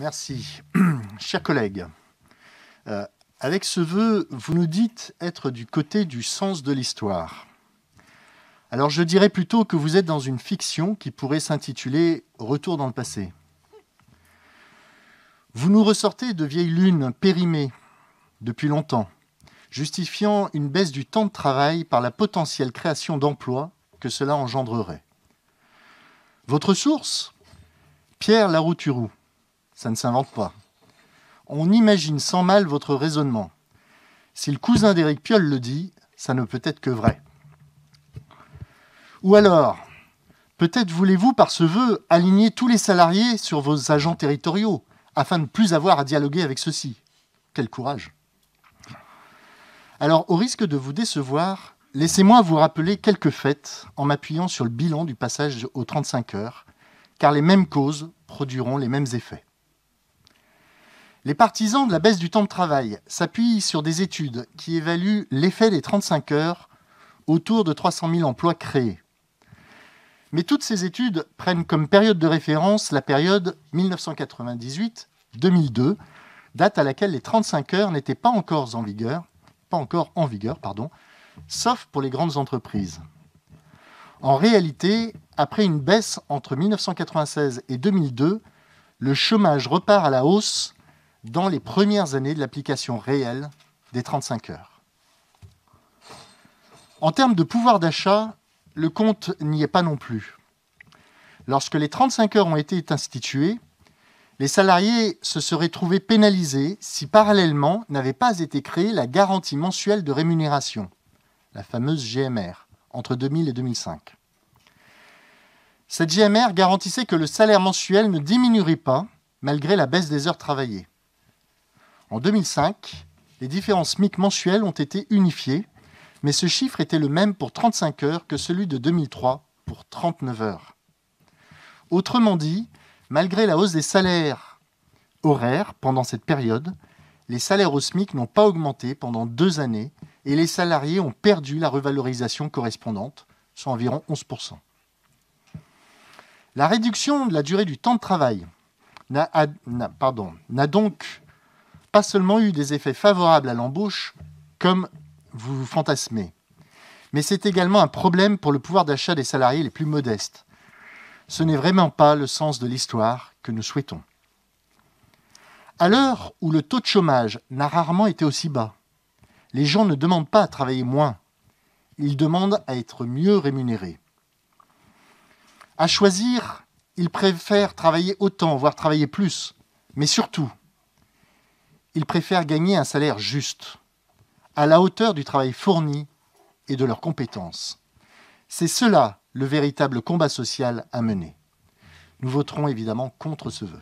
Merci. Chers collègues, avec ce vœu, vous nous dites être du côté du sens de l'histoire. Alors je dirais plutôt que vous êtes dans une fiction qui pourrait s'intituler « Retour dans le passé ». Vous nous ressortez de vieilles lunes périmées depuis longtemps, justifiant une baisse du temps de travail par la potentielle création d'emplois que cela engendrerait. Votre source ? Pierre Larouturou. Ça ne s'invente pas. On imagine sans mal votre raisonnement. Si le cousin d'Éric Piolle le dit, ça ne peut être que vrai. Ou alors, peut-être voulez-vous par ce vœu aligner tous les salariés sur vos agents territoriaux, afin de ne plus avoir à dialoguer avec ceux-ci. Quel courage! Alors, au risque de vous décevoir, laissez-moi vous rappeler quelques faits en m'appuyant sur le bilan du passage aux 35 heures, car les mêmes causes produiront les mêmes effets. Les partisans de la baisse du temps de travail s'appuient sur des études qui évaluent l'effet des 35 heures autour de 300 000 emplois créés. Mais toutes ces études prennent comme période de référence la période 1998-2002, date à laquelle les 35 heures n'étaient pas encore en vigueur, sauf pour les grandes entreprises. En réalité, après une baisse entre 1996 et 2002, le chômage repart à la hausse dans les premières années de l'application réelle des 35 heures. En termes de pouvoir d'achat, le compte n'y est pas non plus. Lorsque les 35 heures ont été instituées, les salariés se seraient trouvés pénalisés si parallèlement n'avait pas été créée la garantie mensuelle de rémunération, la fameuse GMR, entre 2000 et 2005. Cette GMR garantissait que le salaire mensuel ne diminuerait pas malgré la baisse des heures travaillées. En 2005, les différents SMIC mensuels ont été unifiés, mais ce chiffre était le même pour 35 heures que celui de 2003 pour 39 heures. Autrement dit, malgré la hausse des salaires horaires pendant cette période, les salaires au SMIC n'ont pas augmenté pendant 2 années et les salariés ont perdu la revalorisation correspondante, soit environ 11%. La réduction de la durée du temps de travail n'a donc pas seulement eu des effets favorables à l'embauche, comme vous fantasmez, mais c'est également un problème pour le pouvoir d'achat des salariés les plus modestes. Ce n'est vraiment pas le sens de l'histoire que nous souhaitons. À l'heure où le taux de chômage n'a rarement été aussi bas, les gens ne demandent pas à travailler moins, ils demandent à être mieux rémunérés. À choisir, ils préfèrent travailler autant, voire travailler plus, mais surtout, ils préfèrent gagner un salaire juste, à la hauteur du travail fourni et de leurs compétences. C'est cela le véritable combat social à mener. Nous voterons évidemment contre ce vœu.